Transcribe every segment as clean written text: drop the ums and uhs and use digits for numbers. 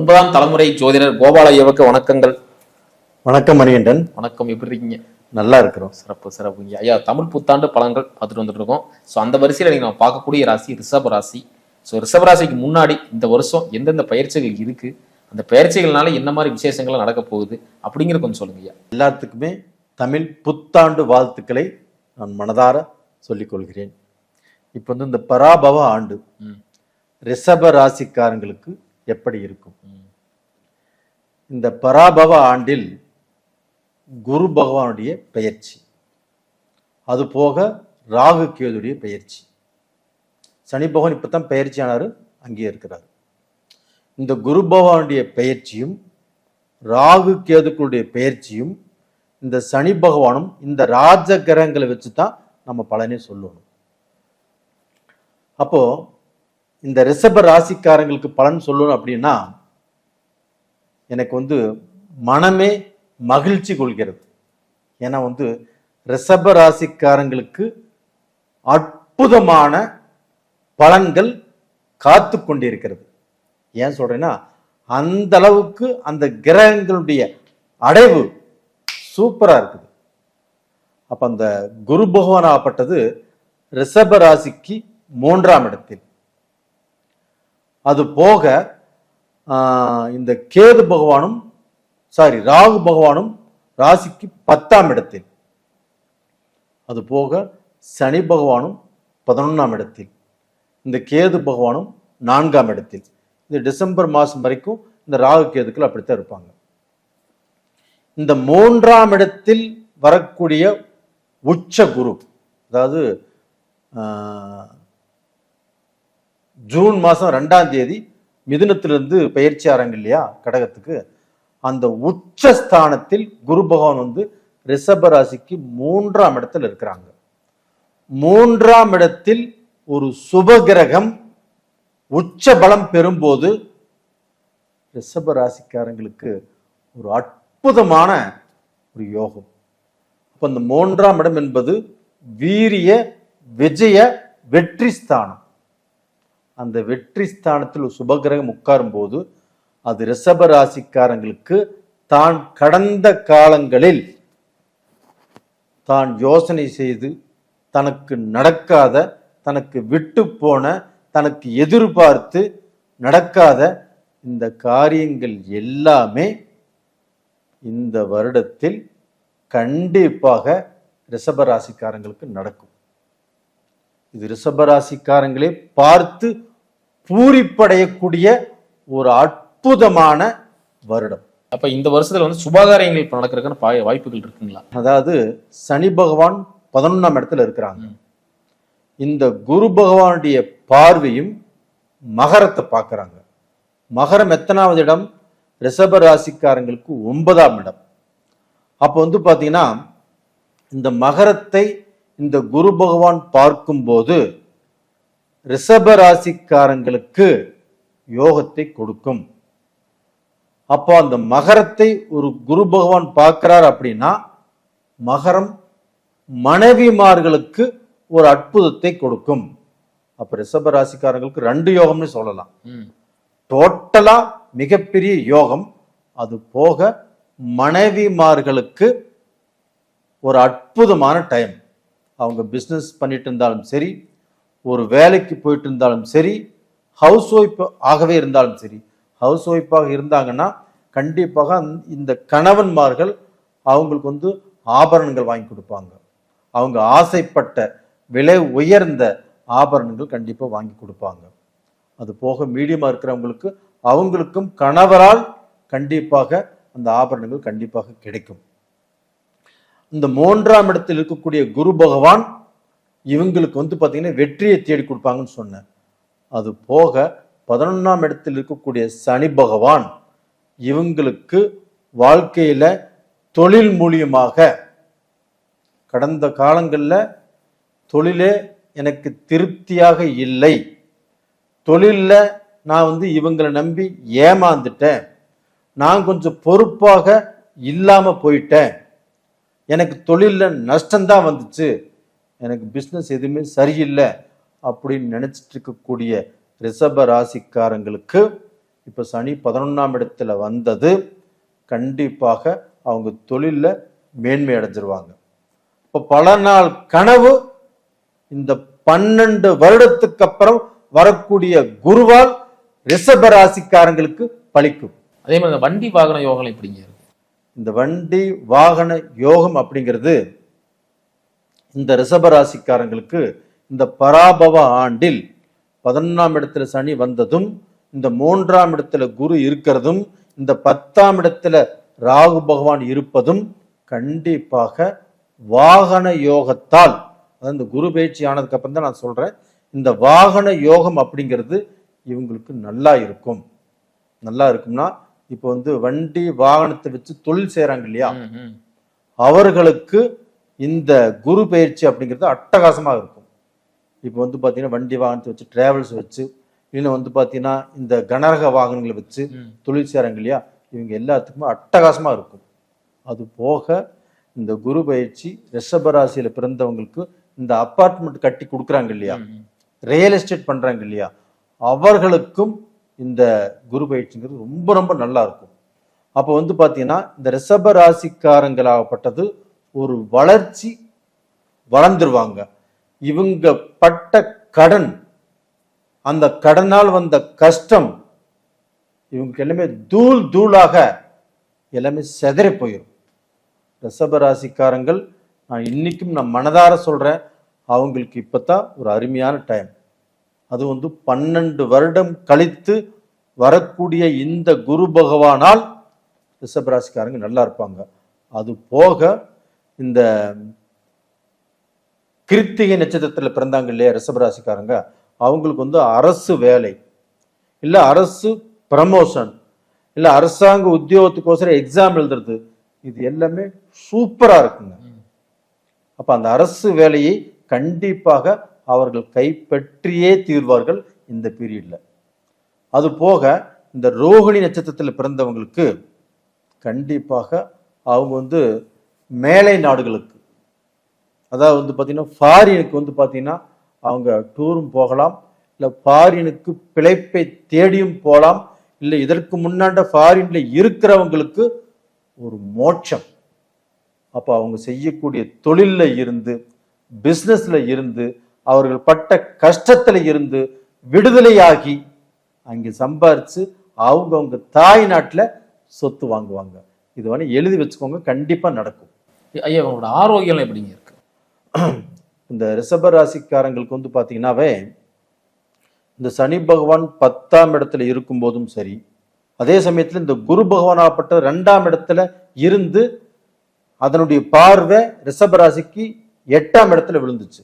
9ஆம் தலைமுறை ஜோதிடர் கோபால ஐயாவுக்கு வணக்கங்கள். வணக்கம் மணிகண்டன். வணக்கம், எப்படி இருக்கீங்க? நல்லா இருக்கிறோம். சிறப்பு சிறப்புங்க ஐயா. தமிழ் புத்தாண்டு பலன்கள் பார்த்துட்டு வந்துட்டு இருக்கோம். ஸோ அந்த வரிசையில் நீங்கள் நம்ம பார்க்கக்கூடிய ராசி ரிஷப ராசி. ஸோ ரிஷப ராசிக்கு முன்னாடி இந்த வருஷம் எந்தெந்த பயிற்சிகள் இருக்கு, அந்த பயிற்சிகள்னால என்ன மாதிரி விசேஷங்கள் நடக்க போகுது அப்படிங்கிறது கொஞ்சம் சொல்லுங்க ஐயா. எல்லாத்துக்குமே தமிழ் புத்தாண்டு வாழ்த்துக்களை நான் மனதார சொல்லிக் கொள்கிறேன். இப்போ இந்த பராபவ ஆண்டு ரிஷப ராசிக்காரங்களுக்கு எப்படி இருக்கும்? இந்த பராபவ ஆண்டில் குரு பகவானுடைய பெயர்ச்சி, அது போக ராகு கேதுடைய பெயர்ச்சி. சனி பகவான் இப்பதான் பெயர்ச்சி ஆனாரு, அங்கே இருக்கிறார். இந்த குரு பகவானுடைய பெயர்ச்சியும் ராகு கேதுக்களுடைய பெயர்ச்சியும் இந்த சனி பகவானும் இந்த ராஜ கிரகங்களை வச்சு தான் நம்ம பலனே சொல்லணும். அப்போ இந்த ரிஷப ராசிக்காரங்களுக்கு பலன் சொல்லணும் அப்படின்னா எனக்கு மனமே மகிழ்ச்சி கொள்கிறது. ஏன்னா ரிஷப ராசிக்காரங்களுக்கு அற்புதமான பலன்கள் காத்து கொண்டிருக்கிறது. ஏன் சொல்றேன்னா அந்த அளவுக்கு அந்த கிரகங்களுடைய அடைவு சூப்பரா இருக்குது. அப்ப அந்த குரு பகவான் ஆப்பட்டது ரிஷப ராசிக்கு 3ஆம் இடத்தில். அது போக இந்த கேது பகவானும் ராகு பகவானும் ராசிக்கு 10ஆம் இடத்தில். அது போக சனி பகவானும் 11ஆம் இடத்தில். இந்த கேது பகவானும் 4ஆம் இடத்தில். இந்த டிசம்பர் மாதம் வரைக்கும் இந்த ராகு கேதுக்கள் அப்படித்தான் இருப்பாங்க. இந்த 3ஆம் இடத்தில் வரக்கூடிய உச்ச குரு, அதாவது ஜூன் மாதம் 2ஆம் தேதி மிதுனத்திலிருந்து பயிற்சி ஆறாங்க இல்லையா கடகத்துக்கு, அந்த உச்சஸ்தானத்தில் குரு பகவான் ரிஷப ராசிக்கு 3ஆம் இடத்தில் இருக்கிறாங்க. 3ஆம் இடத்தில் ஒரு சுப கிரகம் உச்ச பலம் பெறும்போது ரிஷப ராசிக்காரங்களுக்கு ஒரு அற்புதமான ஒரு யோகம். அப்ப இந்த 3ஆம் இடம் என்பது வீரிய விஜய வெற்றி ஸ்தானம். அந்த வெற்றி ஸ்தானத்தில் ஒரு சுபகிரகம் உட்காரும் போது அது ரிஷப ராசிக்காரங்களுக்கு தான் கடந்த காலங்களில் தான் யோசனை செய்து தனக்கு நடக்காத, தனக்கு விட்டு போன, தனக்கு எதிர்பார்த்து நடக்காத இந்த காரியங்கள் எல்லாமே இந்த வருடத்தில் கண்டிப்பாக ரிஷப ராசிக்காரங்களுக்கு நடக்கும். இது ரிஷப ராசிக்காரங்களே பார்த்து பூரிப்படையக்கூடிய ஒரு அற்புதமான வருடம். அப்ப இந்த வருஷத்துல சுபகாரியங்கள் இப்ப நடக்கிறதுக்கான வாய்ப்புகள் இருக்குங்களா? அதாவது சனி பகவான் 11ஆம் இடத்துல இருக்கிறாங்க. இந்த குரு பகவானுடைய பார்வையும் மகரத்தை பார்க்கறாங்க. மகரம் எத்தனாவது இடம்? ரிஷப ராசிக்காரங்களுக்கு 9ஆம் இடம். அப்போ பாத்தீங்கன்னா இந்த மகரத்தை இந்த குரு பகவான் பார்க்கும்போது ரிஷப ராசிக்காரங்களுக்கு யோகத்தை கொடுக்கும். அப்போ அந்த மகரத்தை ஒரு குரு பகவான் பார்க்கிறார் அப்படின்னா மகரம் மனைவிமார்களுக்கு ஒரு அற்புதத்தை கொடுக்கும். அப்ப ரிஷப ராசிக்காரங்களுக்கு 2 யோகம்னு சொல்லலாம். டோட்டலா மிகப்பெரிய யோகம். அது போக மனைவிமார்களுக்கு ஒரு அற்புதமான டைம். அவங்க பிஸ்னஸ் பண்ணிட்டு இருந்தாலும் சரி, ஒரு வேலைக்கு போயிட்டு இருந்தாலும் சரி, ஹவுஸ் ஒய்ஃப் ஆகவே இருந்தாலும் சரி, ஹவுஸ் ஒய்ஃபாக இருந்தாங்கன்னா கண்டிப்பாக இந்த கணவன்மார்கள் அவங்களுக்கு ஆபரணங்கள் வாங்கி கொடுப்பாங்க. அவங்க ஆசைப்பட்ட விலை உயர்ந்த ஆபரணங்கள் கண்டிப்பாக வாங்கி கொடுப்பாங்க. அது போக மீடியமாக இருக்கிறவங்களுக்கு அவங்களுக்கும் கணவரால் கண்டிப்பாக அந்த ஆபரணங்கள் கண்டிப்பாக கிடைக்கும். இந்த 3ஆம் இடத்தில் இருக்கக்கூடிய குரு பகவான் இவங்களுக்கு பார்த்தீங்கன்னா வெற்றியை தேடி கொடுப்பாங்கன்னு சொன்னேன். அது போக 11ஆம் இடத்தில் இருக்கக்கூடிய சனி பகவான் இவங்களுக்கு வாழ்க்கையில தொழில் மூலியமாக கடந்த காலங்களில் தொழிலே எனக்கு திருப்தியாக இல்லை, தொழிலில் நான் இவங்களை நம்பி ஏமாந்துட்டேன், நான் கொஞ்சம் பொறுப்பாக இல்லாம போயிட்டேன், எனக்கு தொழிலில் நஷ்டம்தான் வந்துச்சு, எனக்கு பிஸ்னஸ் எதுவுமே சரியில்லை அப்படின்னு நினைச்சிட்டு இருக்கக்கூடிய ரிஷப ராசிக்காரங்களுக்கு இப்போ சனி 11ஆம் இடத்துல வந்தது கண்டிப்பாக அவங்க தொழிலில் மேன்மை அடைஞ்சிருவாங்க. இப்போ பல நாள் கனவு இந்த 12 வருடத்துக்கு அப்புறம் வரக்கூடிய குருவால் ரிஷப ராசிக்காரங்களுக்கு பலிக்கும். அதே மாதிரி இந்த வண்டி வாகன யோகம் எப்படிங்க இருக்கு? இந்த வண்டி வாகன யோகம் அப்படிங்கிறது இந்த ரிஷப ராசிக்காரங்களுக்கு இந்த பராபவ ஆண்டில் 11ஆம் இடத்துல சனி வந்ததும், இந்த 3ஆம் இடத்துல குரு இருக்கிறதும், இந்த 10ஆம் இடத்துல ராகு பகவான் இருப்பதும் கண்டிப்பாக வாகன யோகத்தால், அதாவது இந்த குரு பயிற்சி ஆனதுக்கு அப்புறம் தான் நான் சொல்றேன், இந்த வாகன யோகம் அப்படிங்கிறது இவங்களுக்கு நல்லா இருக்கும். நல்லா இருக்கும்னா இப்போ வண்டி வாகனத்தை வச்சு தொழில் செய்யறாங்க இல்லையா, அவர்களுக்கு இந்த குரு பயிற்சி அப்படிங்கிறது அட்டகாசமா இருக்கும். இப்போ பாத்தீங்கன்னா வண்டி வாகனத்தை வச்சு டிராவல்ஸ் வச்சு, இன்னும் பாத்தீங்கன்னா இந்த கனரக வாகனங்களை வச்சு தொழில் செய்யறாங்க இல்லையா, இவங்க எல்லாத்துக்குமே அட்டகாசமா இருக்கும். அது போக இந்த குரு பயிற்சி ரிஷபராசியில பிறந்தவங்களுக்கு இந்த அபார்ட்மெண்ட் கட்டி கொடுக்குறாங்க இல்லையா, ரியல் எஸ்டேட் பண்றாங்க இல்லையா, அவர்களுக்கும் இந்த குரு பயிற்சிங்கிறது ரொம்ப ரொம்ப நல்லா இருக்கும். அப்போ பாத்தீங்கன்னா இந்த ரிஷப ராசிக்காரங்களாகப்பட்டது ஒரு வளர்ச்சி வளர்ந்துருவாங்க. இவங்க பட்ட கடன், அந்த கடனால் வந்த கஷ்டம் இவங்களுக்கு எல்லாமே தூள் தூளாக எல்லாமே செதறி போயிடும். ரிஷப ராசிக்காரங்கள் நான் இன்னைக்கும் நான் மனதார சொல்றேன், அவங்களுக்கு இப்பதான் ஒரு அருமையான டைம். அது 12 வருடம் கழித்து வரக்கூடிய இந்த குரு பகவானால் ரிஷபராசிக்காரங்க நல்லா இருப்பாங்க. அது போக இந்த கிருத்திகை நட்சத்திரத்துல பிறந்தாங்க இல்லையா ரிஷபராசிக்காரங்க, அவங்களுக்கு அரசு வேலை இல்ல அரசு ப்ரமோஷன் இல்ல அரசாங்க உத்தியோகத்துக்கோசரம் எக்ஸாம் எழுதுறது, இது எல்லாமே சூப்பரா இருக்குங்க. அப்ப அந்த அரசு வேலையை கண்டிப்பாக அவர்கள் கைப்பற்றியே தீர்வார்கள் இந்த பீரியட்ல. அது போக இந்த ரோகிணி நட்சத்திரத்தில் பிறந்தவங்களுக்கு கண்டிப்பாக அவங்க மேலை நாடுகளுக்கு, அதாவது பார்த்தீங்கன்னா ஃபாரினுக்கு பார்த்தீங்கன்னா அவங்க டூரும் போகலாம், இல்லை ஃபாரினுக்கு பிழைப்பை தேடியும் போகலாம், இல்லை இதற்கு முன்னாண்ட ஃபாரின்ல இருக்கிறவங்களுக்கு ஒரு மோட்சம். அப்போ அவங்க செய்யக்கூடிய தொழில்ல இருந்து, பிஸ்னஸ்ல இருந்து, அவர்கள் பட்ட கஷ்டத்துல இருந்து விடுதலையாகி அங்கே சம்பாரிச்சு அவங்க தாய் நாட்டில் சொத்து வாங்குவாங்க. இது எழுதி வச்சுக்கோங்க, கண்டிப்பா நடக்கும். ஐயா உங்களோட ஆரோக்கியம் எப்படிங்க இருக்கு? இந்த ரிஷப ராசிக்காரங்களுக்கு பாத்தீங்கன்னாவே இந்த சனி பகவான் 10ஆம் இடத்துல இருக்கும் போதும் சரி, அதே சமயத்துல இந்த குரு பகவானாகப்பட்ட 2ஆம் இடத்துல இருந்து அதனுடைய பார்வை ரிஷப ராசிக்கு 8ஆம் இடத்துல விழுந்துச்சு.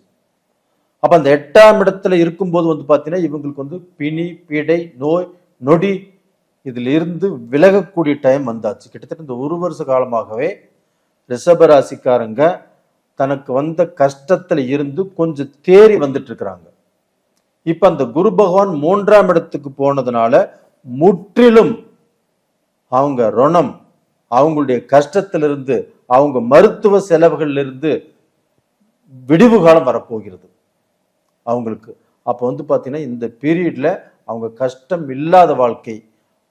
அப்ப அந்த 8ஆம் இடத்துல இருக்கும்போது பாத்தீங்கன்னா இவங்களுக்கு பிணி பீடை நோய் நொடி இதுல இருந்து விலகக்கூடிய டைம் வந்தாச்சு. கிட்டத்தட்ட இந்த 1 வருஷ காலமாகவே ரிஷப ராசிக்காரங்க தனக்கு வந்த கஷ்டத்துல இருந்து கொஞ்சம் தேறி வந்துட்டு இருக்கிறாங்க. இப்ப அந்த குரு பகவான் 3ஆம் இடத்துக்கு போனதுனால முற்றிலும் அவங்க ருணம், அவங்களுடைய கஷ்டத்திலிருந்து, அவங்க மருத்துவ செலவுகள்ல இருந்து விடிவு காலம் வரப்போகிறது அவங்களுக்கு. அப்போ பாத்தீங்கன்னா இந்த பீரியட்ல அவங்க கஷ்டம் இல்லாத வாழ்க்கை,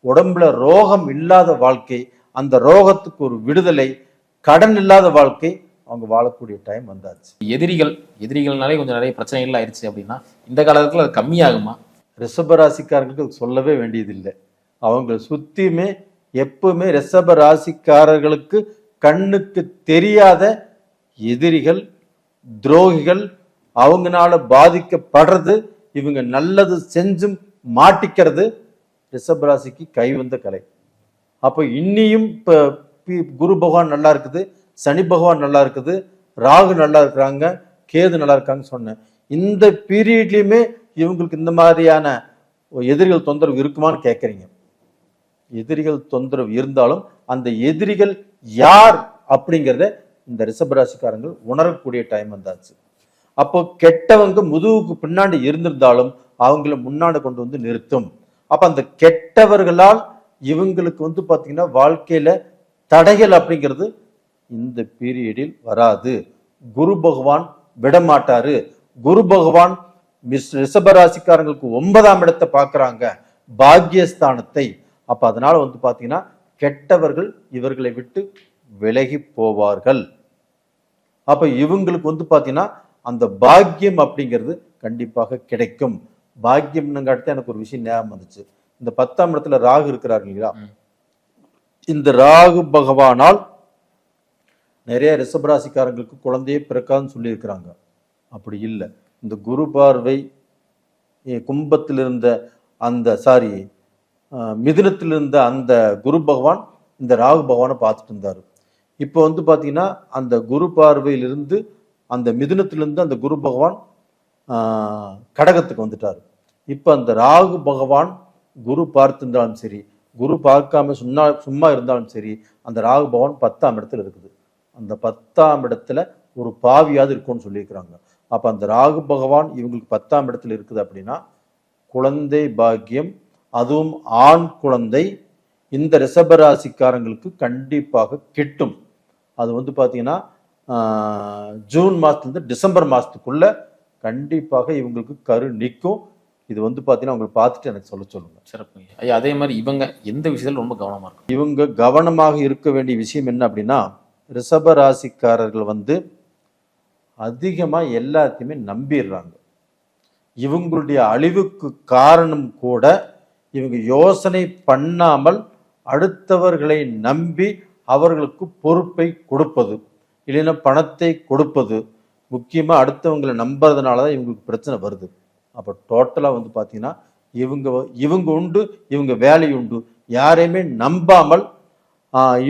உடம்புல ரோகம் இல்லாத வாழ்க்கை, அந்த ரோகத்துக்கு ஒரு விடுதலை, கடன் இல்லாத வாழ்க்கை அவங்க வாழக்கூடிய டைம் வந்தாச்சு. எதிரிகள்னாலே கொஞ்சம் நிறைய பிரச்சனைகள் ஆயிடுச்சு அப்படின்னா இந்த காலத்துல அது கம்மியாகுமா? ரிஷப ராசிக்காரர்களுக்கு சொல்லவே வேண்டியதில்லை. அவங்க சுத்தியுமே எப்பவுமே ரிஷப ராசிக்காரர்களுக்கு கண்ணுக்கு தெரியாத எதிரிகள், துரோகிகள், அவங்கனால பாதிக்கப்படுறது, இவங்க நல்லது செஞ்சும் மாட்டிக்கிறது ரிஷப ராசிக்கு கை வந்த கலை. அப்போ இன்னியும் குரு பகவான் நல்லா இருக்குது, சனி பகவான் நல்லா இருக்குது, ராகு நல்லா இருக்கிறாங்க, கேது நல்லா இருக்காங்கன்னு சொன்னேன். இந்த பீரியட்லயுமே இவங்களுக்கு இந்த மாதிரியான எதிரிகள் தொந்தரவு இருக்குமான்னு கேட்குறீங்க. எதிரிகள் தொந்தரவு இருந்தாலும் அந்த எதிரிகள் யார் அப்படிங்கிறத இந்த ரிஷபராசிக்காரங்கள் உணரக்கூடிய டைம் வந்தாச்சு. அப்போ கெட்டவங்க முதுகுக்கு பின்னாடி இருந்திருந்தாலும் அவங்கள முன்னாடி கொண்டு நிறுத்தும். அப்ப அந்த கெட்டவர்களால் இவங்களுக்கு பாத்தீங்கன்னா வாழ்க்கையில தடைகள் அப்படிங்கிறது இந்த பீரியடில் வராது. குரு பகவான் விடமாட்டாரு. குரு பகவான் ரிஷபராசிக்காரங்களுக்கு 9ஆம் இடத்தை பார்க்கறாங்க, பாக்கியஸ்தானத்தை. அப்ப அதனால வந்து பாத்தீங்கன்னா கெட்டவர்கள் இவர்களை விட்டு விலகி போவார்கள். அப்ப இவங்களுக்கு வந்து பாத்தீங்கன்னா அந்த பாக்கியம் அப்படிங்கிறது கண்டிப்பாக கிடைக்கும். பாக்கியம்னுங்காட்டி எனக்கு ஒரு விஷயம் ஞாபகம் வந்துச்சு. இந்த 10ஆம் இடத்துல ராகு இருக்கிறார் இல்லையா, இந்த ராகு பகவானால் நிறைய ரிஷபராசிக்காரங்களுக்கு குழந்தையே பிறக்காதுன்னு சொல்லி இருக்கிறாங்க. அப்படி இல்லை. இந்த குரு பார்வை கும்பத்தில் இருந்த அந்த மிதுனத்தில் இருந்த அந்த குரு பகவான் இந்த ராகு பகவானை பார்த்துட்டு இருந்தாரு. இப்போ வந்து பார்த்தீங்கன்னா அந்த குரு பார்வையிலிருந்து அந்த மிதுனத்திலிருந்து அந்த குரு பகவான் கடகத்துக்கு வந்துட்டார். இப்போ அந்த ராகு பகவான் குரு பார்த்திருந்தாலும் சரி, குரு பார்க்காம சும்மா இருந்தாலும் சரி, அந்த ராகு பகவான் 10ஆம் இடத்துல இருக்குது. அந்த 10ஆம் இடத்துல ஒரு பாவியாவது இருக்கும்னு சொல்லியிருக்கிறாங்க. அப்போ அந்த ராகு பகவான் இவங்களுக்கு 10ஆம் இடத்துல இருக்குது அப்படின்னா குழந்தை பாக்கியம், அதுவும் ஆண் குழந்தை இந்த ரிஷபராசிக்காரங்களுக்கு கண்டிப்பாக கிட்டும். அது வந்து பார்த்தீங்கன்னா ஜூன் மாதத்துலேருந்து டிசம்பர் மாதத்துக்குள்ள கண்டிப்பாக இவங்களுக்கு கரு நிற்கும். இது வந்து பார்த்தீங்கன்னா உங்களுக்கு பார்த்துட்டு எனக்கு சொல்லுங்க. சிறப்பு ஐயா. அதே மாதிரி இவங்க எந்த விஷயத்தில் ரொம்ப கவனமாக இருக்கும்? இவங்க கவனமாக இருக்க வேண்டிய விஷயம் என்ன அப்படின்னா, ரிஷப ராசிக்காரர்கள் வந்து அதிகமாக எல்லாத்தையுமே நம்பிடுறாங்க. இவங்களுடைய அழிவுக்கு காரணம் கூட இவங்க யோசனை பண்ணாமல் அடுத்தவர்களை நம்பி அவர்களுக்கு பொறுப்பை கொடுப்பது, இல்லைன்னா பணத்தை கொடுப்பது, முக்கியமாக அடுத்தவங்களை நம்புறதுனால தான் இவங்களுக்கு பிரச்சனை வருது. அப்போ டோட்டலாக வந்து பார்த்தீங்கன்னா இவங்க உண்டு, இவங்க வேலை உண்டு, யாரையுமே நம்பாமல்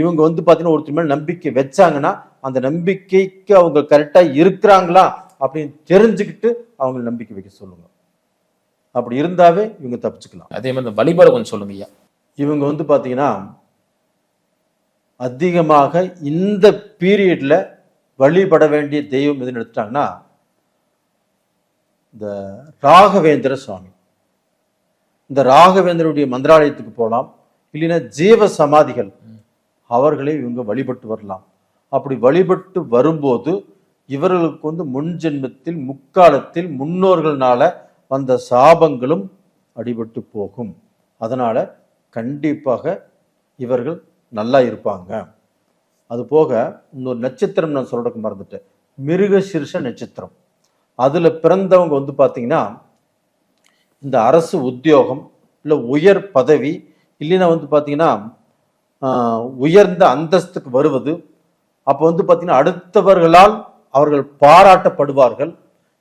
இவங்க வந்து பார்த்தீங்கன்னா ஒருத்தர் மேலே நம்பிக்கை வச்சாங்கன்னா அந்த நம்பிக்கைக்கு அவங்க கரெக்டாக இருக்கிறாங்களா அப்படின்னு தெரிஞ்சுக்கிட்டு அவங்க நம்பிக்கை வைக்க சொல்லுங்க. அப்படி இருந்தாவே இவங்க தப்பிச்சுக்கலாம். அதே மாதிரி இந்த வழிபாடு கொஞ்சம் சொல்லுங்க ஐயா. இவங்க வந்து பார்த்தீங்கன்னா அதிகமாக இந்த பீரியட்ல வழிபட வேண்டிய தெய்வம் எதுன்னு எடுத்துட்டாங்கன்னா இந்த ராகவேந்திர சுவாமி. இந்த ராகவேந்திரனுடைய மந்திராலயத்துக்கு போகலாம், இல்லைன்னா ஜீவ சமாதிகள் அவர்களை இவங்க வழிபட்டு வரலாம். அப்படி வழிபட்டு வரும்போது இவர்களுக்கு வந்து முன் ஜென்மத்தில் முக்காலத்தில் முன்னோர்களால வந்த சாபங்களும் அடிபட்டு போகும். அதனால கண்டிப்பாக இவர்கள் நல்லா இருப்பாங்க. அது போக இன்னொரு நட்சத்திரம் நான் சொல்றதுக்கு மறந்துட்டேன், மிருகசீர்ஷ நட்சத்திரம். அதுல பிறந்தவங்க வந்து பார்த்தீங்கன்னா இந்த அரசு உத்தியோகம், இல்லை உயர் பதவி, இல்லைன்னா வந்து பார்த்தீங்கன்னா உயர்ந்த அந்தஸ்துக்கு வருவது, அப்போ வந்து பார்த்தீங்கன்னா அடுத்தவர்களால் அவர்கள் பாராட்டப்படுவார்கள்.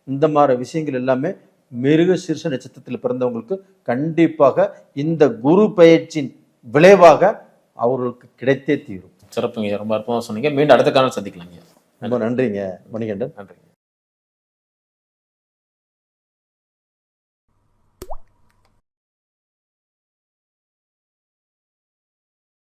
இந்த மாதிரி விஷயங்கள் எல்லாமே மிருகசீர்ஷ நட்சத்திரத்தில் பிறந்தவங்களுக்கு கண்டிப்பாக இந்த குரு பயிற்சியின் விளைவாக அவர்களுக்கு கிடைத்தே தீரும். சிறப்புங்க, ரொம்ப அற்புதமாக சொன்னீங்க. மீண்டும் அடுத்த காலம் சந்திக்கலாங்க. ரொம்ப நன்றிங்க மணிகண்டன். நன்றி.